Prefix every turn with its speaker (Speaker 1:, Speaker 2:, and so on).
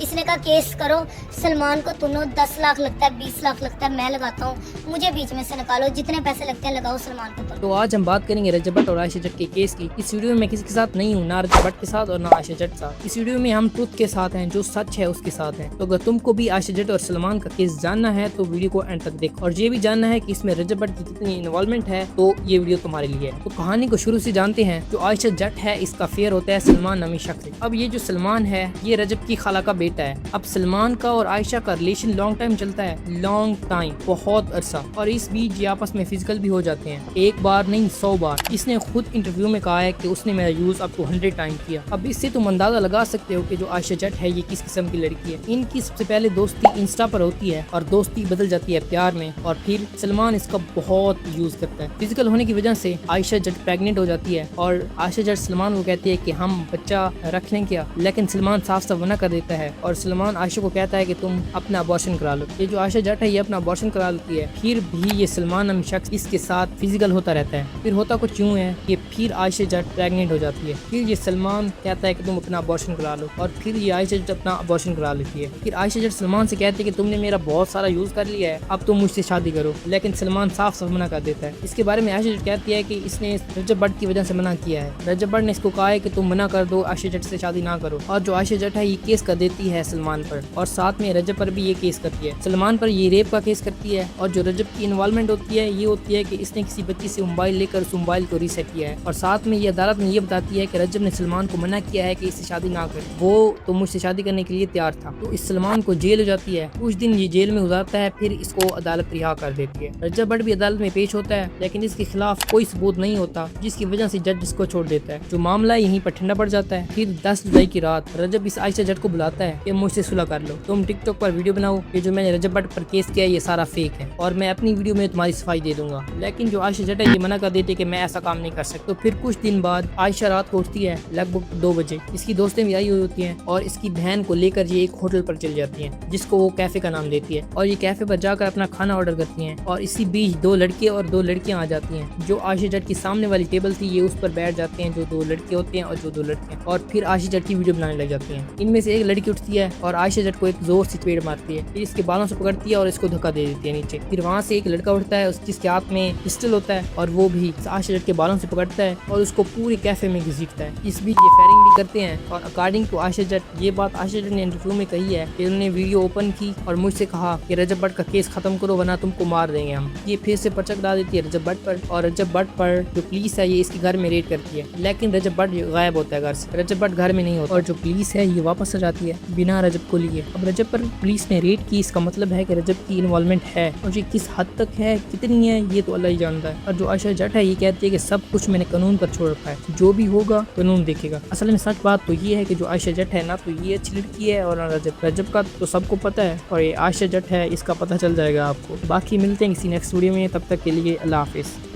Speaker 1: इसने कहा केस करो सलमान को, तुनो 10 लाख लगता है, 20 लाख लगता है, मैं लगाता हूँ, मुझे बीच में से निकालो, जितने पैसे लगते हैं लगाओ सलमान के ऊपर।
Speaker 2: तो आज हम बात करेंगे रजब भट्ट और आयशा जट के केस की। इस वीडियो में मैं किसी के साथ नहीं हूँ, ना रजब भट्ट के साथ और ना आयशा जट के साथ। इस वीडियो में हम ट्रुथ के साथ हैं, जो सच है उसके साथ हैं। तो अगर तुमको भी आयशा जट और सलमान का केस जानना है तो वीडियो को एंड तक देखो, और ये भी जानना है कि इसमें रजब भट्ट की कितनी इन्वॉल्वमेंट है, तो ये वीडियो तुम्हारे लिए है। तो कहानी को शुरू से जानते हैं। जो आयशा जट है इसका अफेयर होता है सलमान नामी शख्स से। अब ये जो सलमान है ये रजब की खाला का बेटा है। अब सलमान का और आयशा का रिलेशन लॉन्ग टाइम चलता है, लॉन्ग टाइम, बहुत अरसा, और इस बीच ये आपस में फिजिकल भी हो जाते हैं, एक बार नहीं 100 बार। इसने खुद इंटरव्यू में कहा है कि उसने मेरा यूज अप टू 100 टाइम किया। अब इससे तुम अंदाजा लगा सकते हो कि जो आयशा जट है ये किस किस्म की लड़की है। इनकी सबसे पहले दोस्ती इंस्टा पर होती है और दोस्ती बदल जाती है प्यार में, और फिर सलमान इसका बहुत यूज करता है। फिजिकल होने की वजह से आयशा जट प्रेग्नेंट हो जाती है और आयशा जट सलमान को कहती है कि हम बच्चा रख लें क्या, लेकिन सलमान साफ साफ मना कर देता है और सलमान आयशा को कहता है कि तुम अपना अबॉर्शन करा लो। ये जो आयशा जट है ये अपना अबॉर्शन करा लेती है, फिर भी ये सलमान नामी शख्स इसके साथ फिजिकल होता रहता है। फिर होता कुछ यूँ है कि फिर आयशा जट प्रेग्नेंट हो जाती है, फिर ये सलमान कहता है कि तुम अपना अबॉर्शन करा लो, और फिर ये आयशा जट अपना अबॉर्शन करा लेती है। फिर आयशा जट सलमान से कहती है कि तुमने मेरा बहुत सारा यूज कर लिया है, अब तुम मुझसे शादी करो, लेकिन सलमान साफ साफ मना कर देता है। इसके बारे में आयशा जट कहती है कि इसने रजब भट्ट की वजह से मना किया है। रजब भट्ट ने इसको कहा है कि तुम मना कर दो, आयशा जट से शादी ना करो। और जो आयशा जट है ये केस कर देती है सलमान पर, और साथ में रजब पर भी ये केस करती है। सलमान पर ये रेप का केस करती है, और जो रजब की इन्वॉल्वमेंट होती है ये होती है कि इसने किसी बच्ची से मोबाइल लेकर उस मोबाइल को रीसेट किया है, और साथ में ये अदालत में ये बताती है कि रजब ने सलमान को मना किया है कि इससे शादी ना करे, वो तो मुझसे शादी करने के लिए तैयार था। तो इस सलमान को जेल हो जाती है, कुछ दिन ये जेल में गुजारता है, फिर इसको अदालत रिहा कर देती है। रजब भट्ट भी अदालत में पेश होता है, लेकिन इसके खिलाफ कोई सबूत नहीं होता, जिसकी वजह से जज इसको छोड़ देता है। जो मामला यहीं पर ठंडा पड़ जाता है। फिर 10 जुलाई की रात रजब इस आयशा जट को बुलाता है कि मुझसे सुलह कर लो, तुम टिकटॉक पर वीडियो बनाओ, ये जो मैंने रजब भट्ट पर केस किया ये सारा फेक है, और मैं अपनी वीडियो में तुम्हारी सफाई दे दूंगा। लेकिन जो आयशा जट है ये मना कर देती है कि मैं ऐसा काम नहीं कर सकता। तो फिर कुछ दिन बाद आयशा रात को उठती है लगभग 2 बजे। इसकी दोस्तें भी आई हुई होती हैं और इसकी बहन को लेकर ये एक होटल पर चली जाती हैं, जिसको वो कैफे का नाम देती है, और ये कैफे पर जाकर अपना खाना ऑर्डर करती हैं। और इसी बीच 2 लड़के और 2 लड़कियां आ जाती हैं। जो आयशा जट की सामने वाली टेबल थी ये उस पर बैठ जाते हैं, जो 2 लड़के होते हैं और जो 2 लड़कियां, और फिर आयशा जट की वीडियो बनाने लग जाती हैं। इनमें से एक लड़की उठती है और आयशा जट को एक जोर से चपेट मारती है, फिर इसके बालों से पकड़ती है और इसको धक्का दे देती है नीचे। फिर वहाँ से एक लड़का उठता है जिसके हाथ में पिस्टल होता है, और वो भी आयशा जट के बालों से पकड़ता है और उसको पूरे कैफे में घसीटता है। इस बीच ये फायरिंग भी करते हैं, और अकॉर्डिंग टू आयशा जट, ये बात आयशा जट ने इंटरव्यू में कही है कि उन्होंने वीडियो ओपन की और मुझसे कहा कि रजब भट्ट का केस खत्म करो वरना तुमको मार देंगे हम। ये फिर से पर्चा करा देती है रजब भट्ट पर, और रजब भट्ट पर जो पुलिस है ये इसके घर में रेड करती है, लेकिन रजब भट्ट गायब होता है घर से। रजब भट्ट घर में नहीं होता, और जो पुलिस है ये वापस आ जाती है बिना रजब को लिए। अब रजब पर पुलिस ने रेड की, इसका मतलब है कि रजब की इन्वॉल्वमेंट है, और ये किस हद तक है कितनी है ये तो अल्लाह ही जानता है। और जो आयशा जट है ये कहती है कि सब कुछ मैंने कानून पर छोड़ रखा है, जो भी होगा कानून देखेगा। असल में सच बात तो ये है कि जो आयशा जट है ना तो ये अच्छी लड़की है, और रजब का तो सबको पता है, और ये आयशा जट है इसका पता चल जाएगा आपको। बाकी मिलते हैं किसी नेक्स्ट वीडियो में, तब तक के लिए अल्लाह हाफिज़।